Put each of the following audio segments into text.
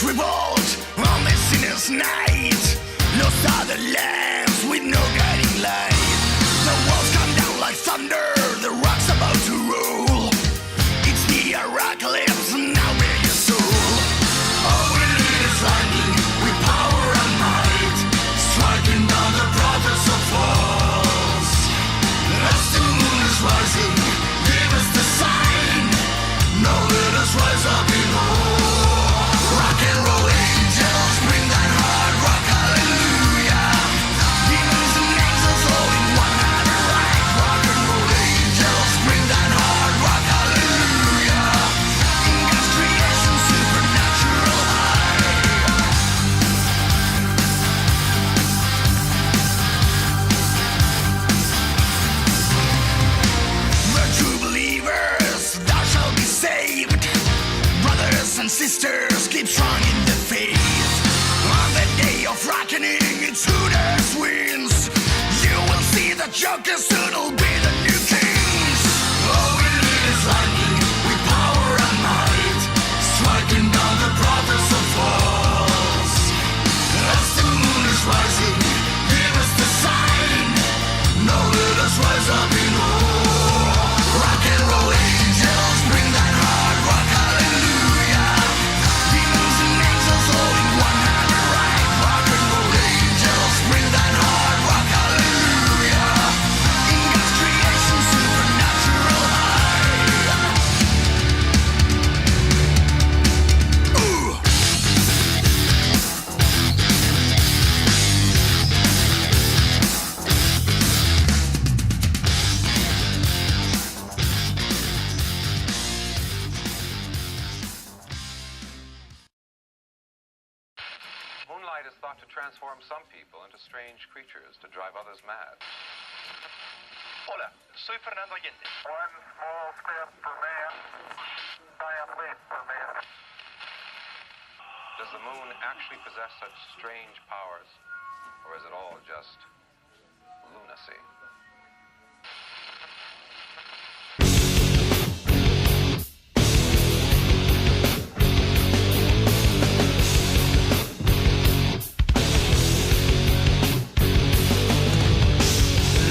revolt on this sinner's night. Lost are the lamps with no guiding light. The walls come down like thunder, the rock's about to roll. It's the apocalypse, now bear your soul. All we need is lightning with power and might, striking down the prophets of false. As the moon is rising, give us the sign. Now let us rise up in all. Rock and roll angels, bring that hard rock, hallelujah. Demons and angels all in one hand and right. Rock and roll angels, bring that hard rock, hallelujah. In God's creation, supernatural high. The true believers, thou shalt be saved. Brothers and sisters, keep strong in the faith. On the day of reckoning, it's who dares wins. You will see the jokers soon will be the new kings. All we need is lightning with power and might, striking down the prophets of false. As the moon is rising, give us the sign. Now let us rise up in all. Rock and roll angels, bring that hard rock, hallelujah. Demons and angels all in one hand and right. Rock and roll angels, bring that hard rock, hallelujah. In God's creation, supernatural high. Ooh. Moonlight is thought to transform some people into strange creatures to drive others mad. Hola, soy Fernando Allende. One small step for man, giant leap for man. Does the moon actually possess such strange powers, or is it all just lunacy?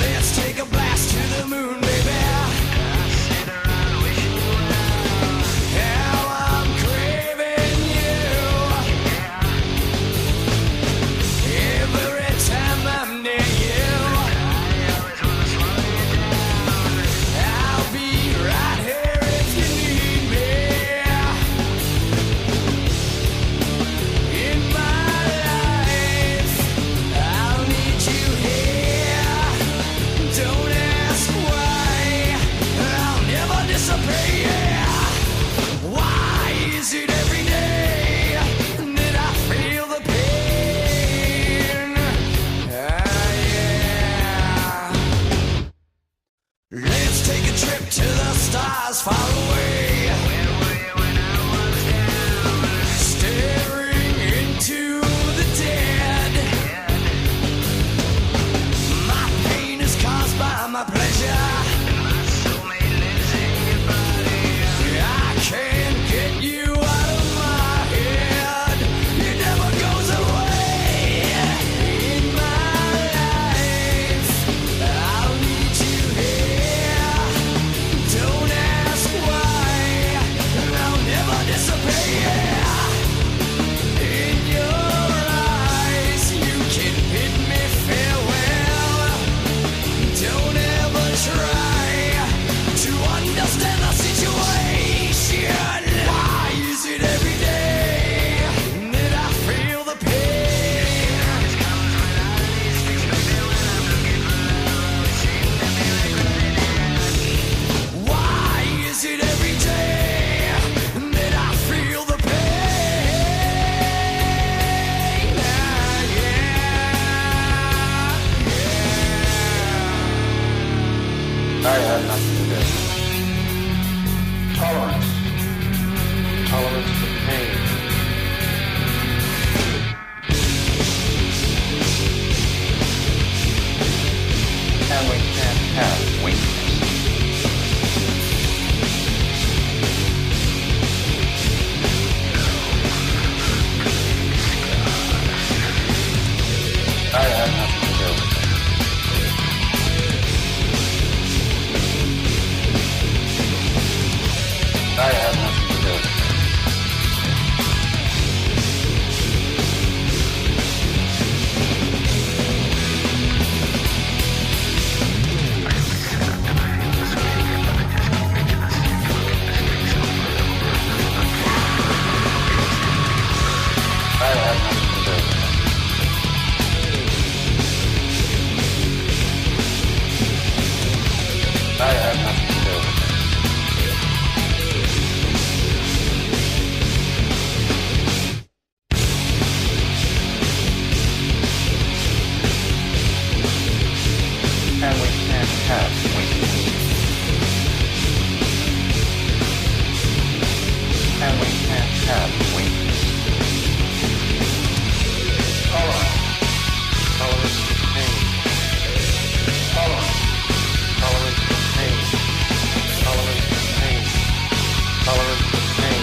Let's take a blast to the moon, baby. How I'm craving you. Every time I'm near you. have wings. Tolerance to pain. Tolerance to pain. Tolerance to pain. Tolerance to pain.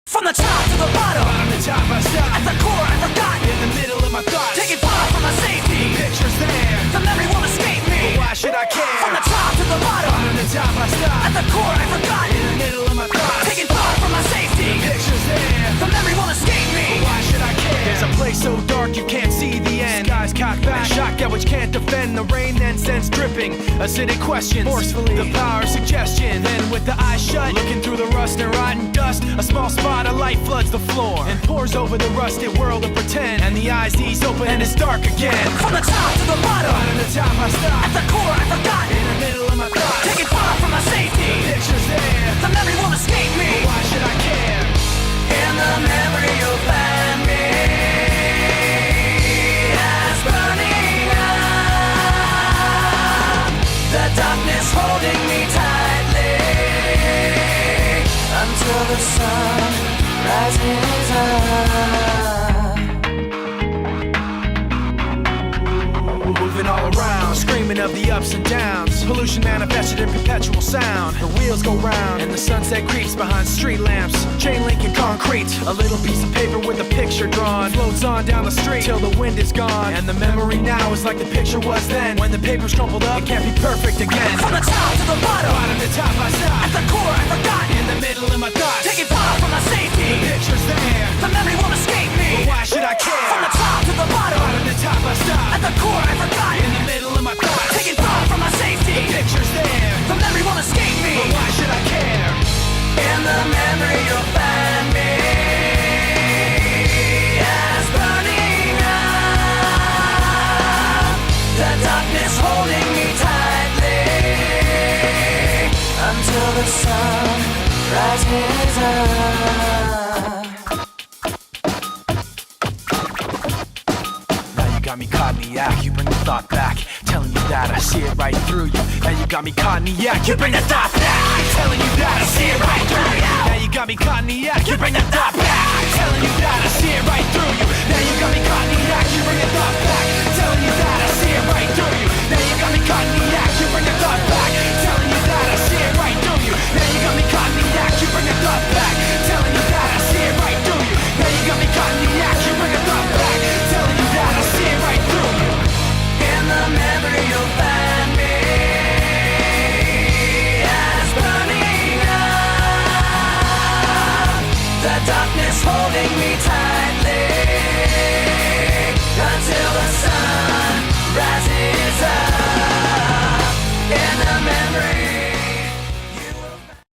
From the top to the bottom, the top I stop. at the core I forgot. In the middle of my thoughts. Taking far from my safety. Pictures there. The memory won't escape me. Why should I care? From the top to the bottom, the top I stop. at the core I forgot. In the middle of my thoughts. Taking far from my safety. Pictures there. The memory won't escape me. Why should I care? There's a place so dark you can't see the end. Skies cocked back, shock at which can't defend. The rain then sends dripping, acidic questions, forcefully the power of suggestion. Then with the eyes shut, looking through the rust and rotten dust, a small spot of light floods the floor and pours over the rusted world of pretend. And the eyes ease open and it's dark again. From the top to the bottom, the top I stop. at the core I forgot. In the middle of my thoughts. Taking far from my safety. Pictures there. The memory won't escape me. Why should I care? In the memory you'll find me as burning up. The darkness holding me tightly until the sun rises up. Moving all around, screaming of the ups and downs. Pollution manifested in perpetual sound. The wheels go round, and the sunset creeps behind street lamps. Chain link and concrete, a little piece of paper with a picture drawn. Floats on down the street till the wind is gone. And the memory now is like the picture was then. When the paper's crumpled up, it can't be perfect again. From the top to the bottom, to top I stop. at the core I forgot. In the middle of my thoughts. Taking far from my safety. Pictures there. The memory won't escape me. Why should I care? From the top to the bottom, to top I stop. at the core I forgot. In the middle of my thoughts. Taking far from my safety. Pictures there. The memory won't escape me. Why should I care? In the memory you'll find me as burning up. The darkness holding me tightly until the sun rises up. Now you got me caught in the act, you bring the thought back, telling you that I see it right through you. Now you got me caught in the act, you bring the thought back, telling you that I see it right through you. Now you got me caught in the act, you bring the thought back, telling you that I see it right through you. Now you got me caught in the act, you bring the thought back, telling you that I see it right through you. Now you got me caught in the act, you bring the thought back, telling you that I see it right through you. Now you got me caught in the act, you bring the thought back, telling you that I see it right through you. Now you got me caught in the act, you bring the thought back, telling you that I see it right through you. In the memory you'll find me as burning up. The darkness holding me tightly until the sun rises up. In the memory